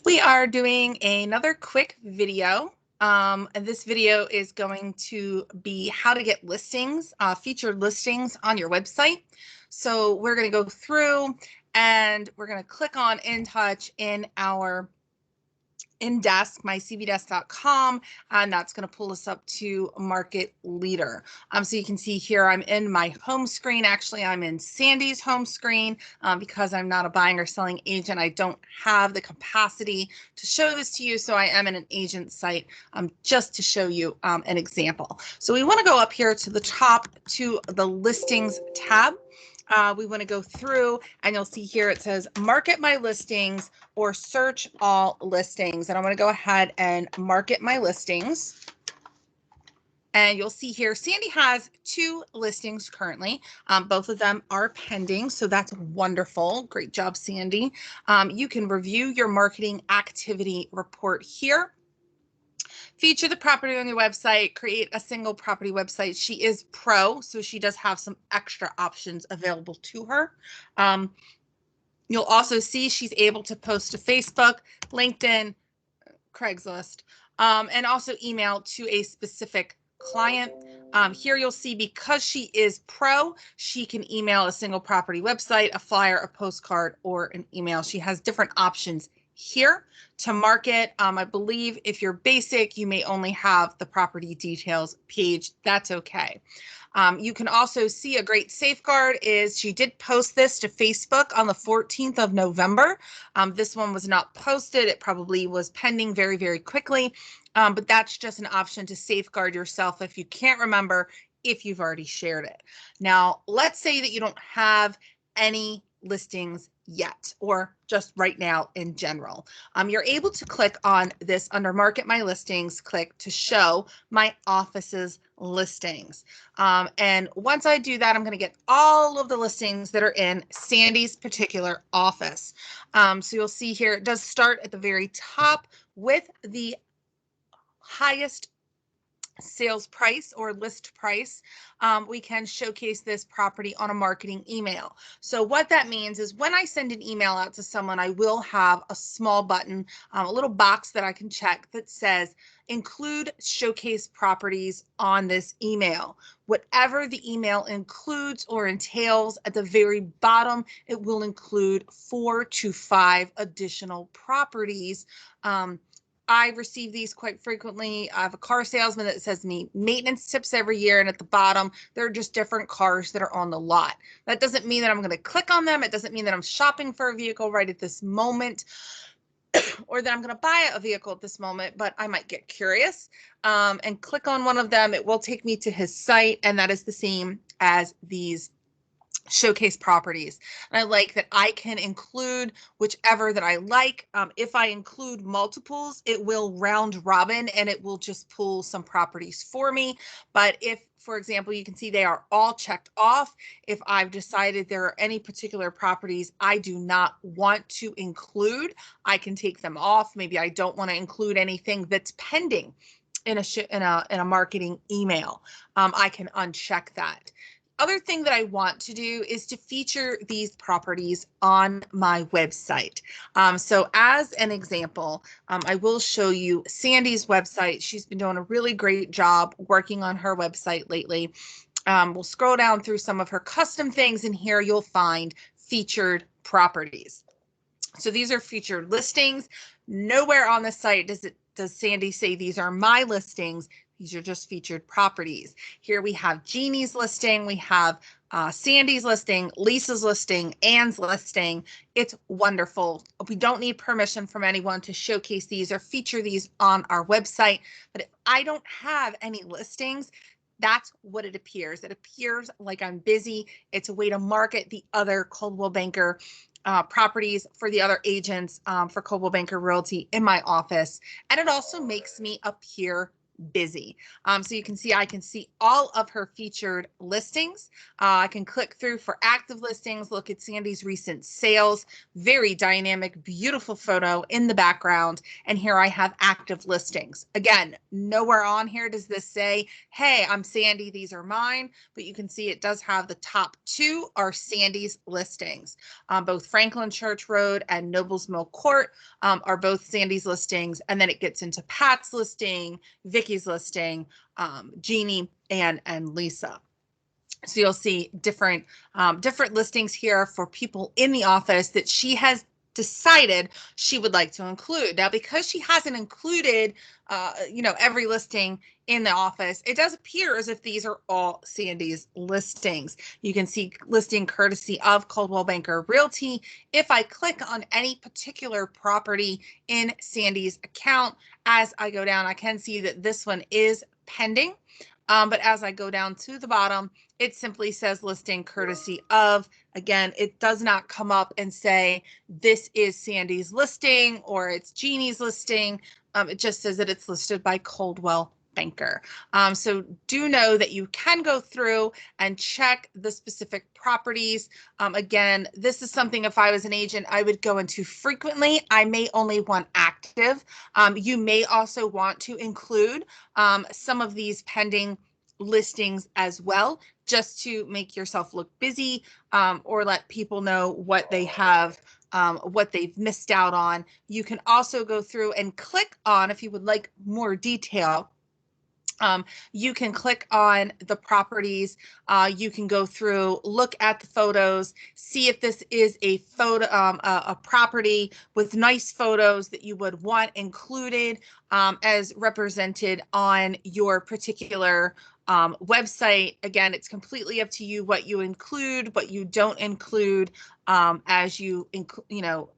We are doing another quick video. And this video is going to be how to get listings, featured listings on your website. So we're going to go through and we're going to click on InTouch in our in-desk, mycvdesk.com, and that's going to pull us up to Market Leader. So you can see here I'm in my home screen. Actually, I'm in Sandy's home screen because I'm not a buying or selling agent. I don't have the capacity to show this to you, so I am in an agent site just to show you an example. So we want to go up here to the top to the Listings tab. We want to go through and you'll see here it says market my listings or search all listings. And I'm going to go ahead and market my listings. And you'll see here, Sandy has 2 listings currently. Both of them are pending, so that's wonderful. Great job, Sandy. You can review your marketing activity report here. Feature the property on your website, create a single property website. She is pro, so she does have some extra options available to her. You'll also see she's able to post to Facebook, LinkedIn, Craigslist, and also email to a specific client. Here you'll see because she is pro, she can email a single property website, a flyer, a postcard, or an email. She has different options here to market. I believe if you're basic, you may only have the property details page. That's okay. You can also see a great safeguard is she did post this to Facebook on the 14th of November. This one was not posted. It probably was pending very, very quickly. But that's just an option to safeguard yourself if you can't remember if you've already shared it. Now, let's say that you don't have any listings yet, or just right now in general. You're able to click on this under Market My Listings, click to show my office's listings. And once I do that, I'm going to get all of the listings that are in Sandy's particular office. So you'll see here, it does start at the very top with the highest sales price or list price. We can showcase this property on a marketing email. So what that means is when I send an email out to someone, I will have a small button, a little box that I can check that says include showcase properties on this email. Whatever the email includes or entails, at the very bottom, it will include 4 to 5 additional properties. I receive these quite frequently. I have a car salesman that says to me maintenance tips every year, and at the bottom there are just different cars that are on the lot. That doesn't mean that I'm going to click on them. It doesn't mean that I'm shopping for a vehicle right at this moment or that I'm going to buy a vehicle at this moment, but I might get curious and click on one of them. It will take me to his site, and that is the same as these showcase properties. And I like that I can include whichever that I like. If I include multiples, it will round robin and it will just pull some properties for me. But if, for example, you can see they are all checked off. If I've decided there are any particular properties I do not want to include, I can take them off. Maybe I don't want to include anything that's pending in a marketing email. I can uncheck that. Other thing that I want to do is to feature these properties on my website. So as an example, I will show you Sandy's website. She's been doing a really great job working on her website lately. We'll scroll down through some of her custom things, and here you'll find featured properties. So these are featured listings. Nowhere on the site does Sandy say these are my listings. These are just featured properties. Here we have Jeannie's listing, we have Sandy's listing, Lisa's listing, Ann's listing. It's wonderful. We don't need permission from anyone to showcase these or feature these on our website. But if I don't have any listings, that's what it appears. It appears like I'm busy. It's a way to market the other Coldwell Banker properties for the other agents for Coldwell Banker Realty in my office. And it also makes me appear busy. So you can see, I can see all of her featured listings. I can click through for active listings, look at Sandy's recent sales, very dynamic, beautiful photo in the background. And here I have active listings. Again, nowhere on here does this say, hey, I'm Sandy, these are mine, but you can see it does have the top 2 are Sandy's listings. Both Franklin Church Road and Nobles Mill Court are both Sandy's listings. And then it gets into Pat's listing, Vicky's listing, Jeannie and Lisa. So you'll see different listings here for people in the office that she has decided she would like to include. Now, because she hasn't included, every listing in the office, it does appear as if these are all Sandy's listings. You can see listing courtesy of Coldwell Banker Realty. If I click on any particular property in Sandy's account, as I go down, I can see that this one is pending. But as I go down to the bottom, it simply says listing courtesy of. Again, it does not come up and say this is Sandy's listing or it's Jeannie's listing. It just says that it's listed by Coldwell Banker. So do know that you can go through and check the specific properties. Again, this is something, if I was an agent, I would go into frequently. I may only want active. You may also want to include some of these pending listings as well, just to make yourself look busy, or let people know what they have, what they've missed out on. You can also go through and click on, if you would like more detail, you can click on the properties. You can go through, look at the photos, see if this is a photo, a property with nice photos that you would want included as represented on your particular website. Again, it's completely up to you what you include, what you don't include as you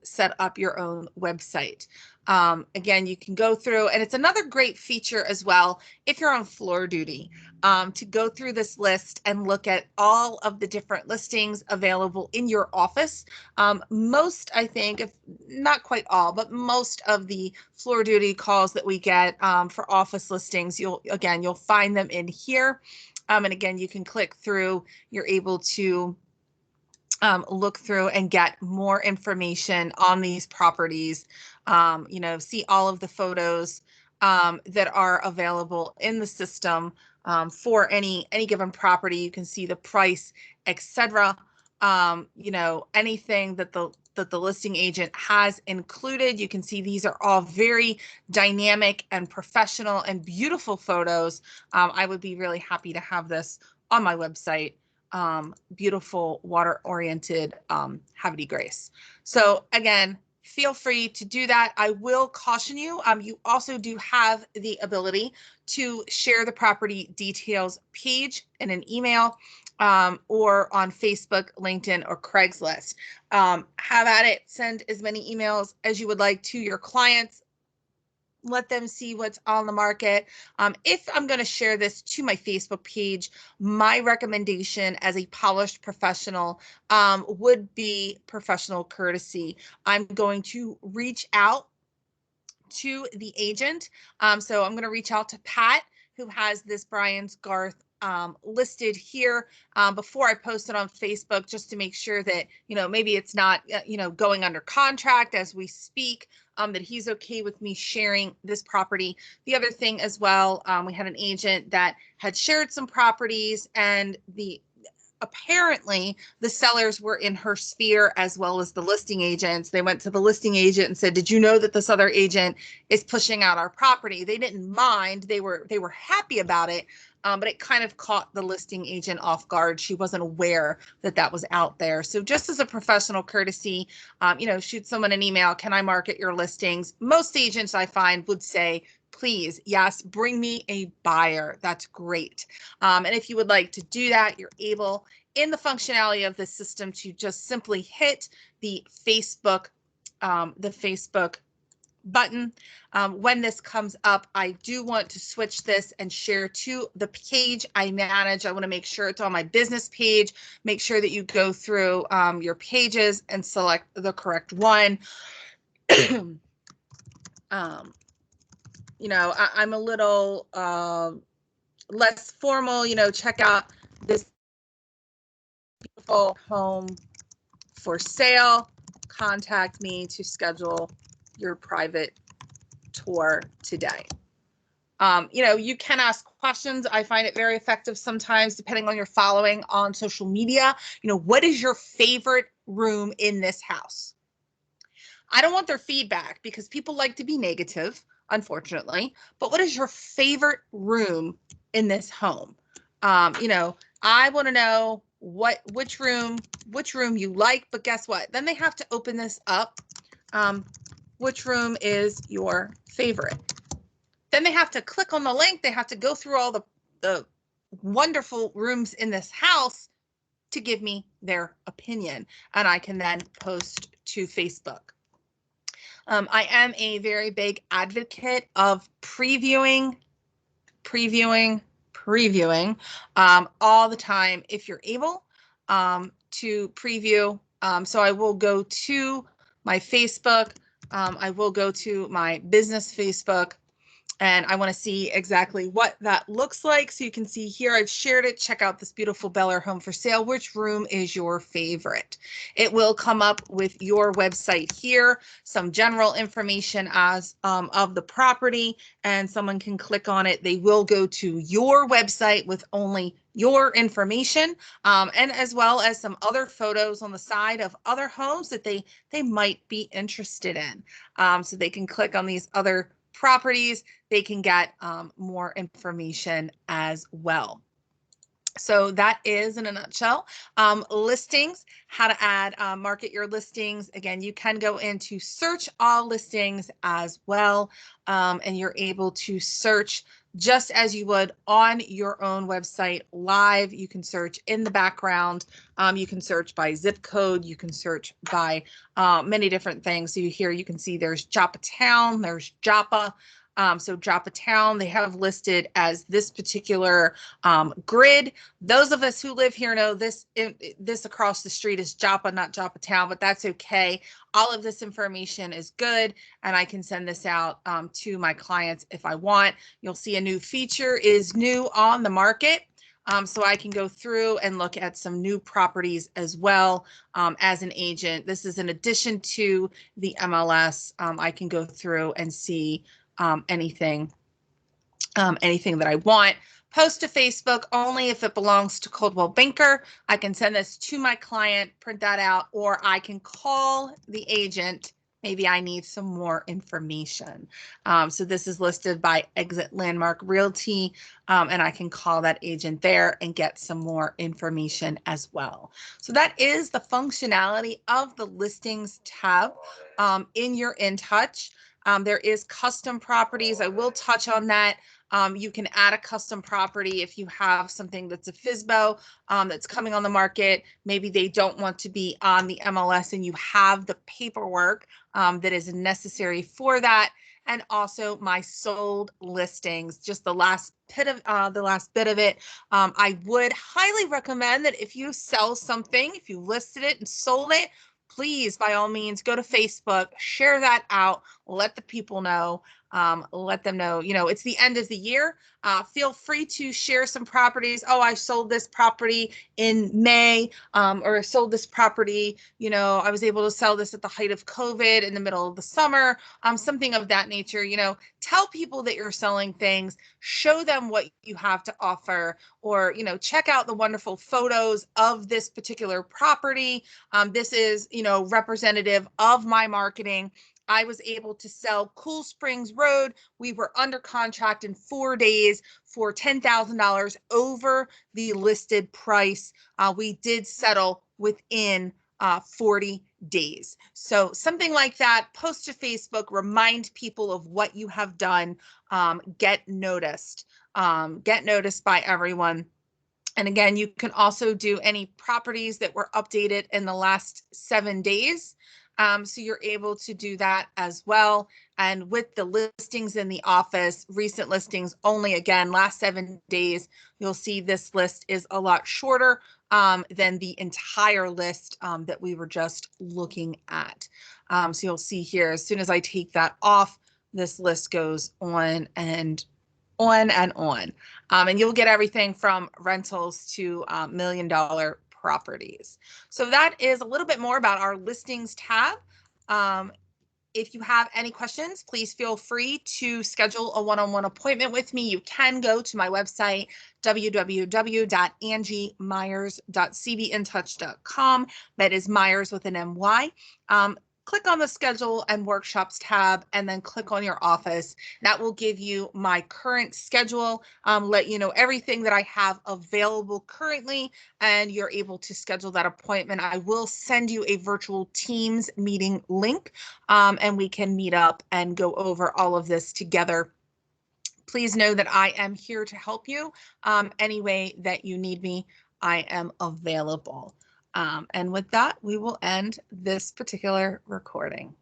set up your own website. Again, you can go through, and it's another great feature as well if you're on floor duty, to go through this list and look at all of the different listings available in your office. Most, I think, if not quite all, but most of the floor duty calls that we get for office listings, you'll find them in here. And again, you can click through, you're able to look through and get more information on these properties, see all of the photos that are available in the system for any given property. You can see the price, etc. Anything that the listing agent has included. You can see these are all very dynamic and professional and beautiful photos. I would be really happy to have this on my website. Beautiful water-oriented Havity Grace. So again, feel free to do that. I will caution you, you also do have the ability to share the property details page in an email or on Facebook, LinkedIn, or Craigslist. Have at it. Send as many emails as you would like to your clients. Let them see what's on the market. If I'm going to share this to my Facebook page, my recommendation as a polished professional would be professional courtesy. I'm going to reach out to the agent. So I'm going to reach out to Pat, who has this Brian's Garth listed here before I post it on Facebook, just to make sure that, maybe it's not, going under contract as we speak, that he's okay with me sharing this property. The other thing as well, we had an agent that had shared some properties, and apparently the sellers were in her sphere as well as the listing agents. They went to the listing agent and said, did you know that this other agent is pushing out our property? They didn't mind. They were happy about it. But it kind of caught the listing agent off guard. She wasn't aware that that was out there. So just as a professional courtesy, shoot someone an email. Can I market your listings? Most agents I find would say, please, yes, bring me a buyer. That's great. And if you would like to do that, you're able in the functionality of the system to just simply hit the Facebook button. When this comes up, I do want to switch this and share to the page I manage. I want to make sure it's on my business page. Make sure that you go through your pages and select the correct one. I'm a little less formal, check out this beautiful home for sale. Contact me to schedule your private tour today. You can ask questions. I find it very effective sometimes, depending on your following on social media. What is your favorite room in this house? I don't want their feedback because people like to be negative, unfortunately. But what is your favorite room in this home? I want to know which room you like. But guess what? Then they have to open this up. Which room is your favorite? Then they have to click on the link. They have to go through all the wonderful rooms in this house to give me their opinion, and I can then post to Facebook. I am a very big advocate of previewing all the time if you're able to preview. So I will go to my Facebook. I will go to my business Facebook, and I want to see exactly what that looks like. So you can see here, I've shared it. Check out this beautiful Bel Air home for sale. Which room is your favorite? It will come up with your website here, some general information as of the property, and someone can click on it. They will go to your website with only your information, and as well as some other photos on the side of other homes that they might be interested in. So they can click on these other properties. They can get more information as well. So that is, in a nutshell, listings, how to add, market your listings. Again, you can go into search all listings as well, and you're able to search just as you would on your own website live. You can search in the background. You can search by zip code. You can search by many different things. So here you can see there's Joppa Town, there's Joppa. So Joppa Town, they have listed as this particular grid. Those of us who live here know this across the street is Joppa, not Joppa Town, but that's okay. All of this information is good, and I can send this out to my clients if I want. You'll see a new feature is new on the market. So I can go through and look at some new properties as well as an agent. This is in addition to the MLS. I can go through and see anything that I want. Post to Facebook only if it belongs to Coldwell Banker. I can send this to my client, print that out, or I can call the agent. Maybe I need some more information. So this is listed by Exit Landmark Realty, and I can call that agent there and get some more information as well. So that is the functionality of the listings tab in your InTouch. There is custom properties. I will touch on that. You can add a custom property if you have something that's a FSBO that's coming on the market. Maybe they don't want to be on the MLS and you have the paperwork that is necessary for that. And also my sold listings, just the last bit of it. I would highly recommend that if you sell something, if you listed it and sold it, please, by all means, go to Facebook, share that out, let the people know, let them know, it's the end of the year. Feel free to share some properties. Oh, I sold this property in May, or I sold this property, I was able to sell this at the height of COVID in the middle of the summer, something of that nature. Tell people that you're selling things, show them what you have to offer, or, check out the wonderful photos of this particular property. This is, representative of my marketing. I was able to sell Cool Springs Road. We were under contract in 4 days for $10,000 over the listed price. We did settle within 40 days. So something like that, post to Facebook, remind people of what you have done, get noticed by everyone. And again, you can also do any properties that were updated in the last 7 days. So you're able to do that as well. And with the listings in the office, recent listings only, again, last 7 days, you'll see this list is a lot shorter than the entire list that we were just looking at. So you'll see here, as soon as I take that off, this list goes on and on and on. And you'll get everything from rentals to $1 million properties. So that is a little bit more about our listings tab. If you have any questions, please feel free to schedule a one-on-one appointment with me. You can go to my website, www.angiemyers.cbintouch.com. That is Myers with an MY. Click on the schedule and workshops tab and then click on your office. That will give you my current schedule, let you know everything that I have available currently, and you're able to schedule that appointment. I will send you a virtual Teams meeting link, and we can meet up and go over all of this together. Please know that I am here to help you. Any way that you need me, I am available. And with that, we will end this particular recording.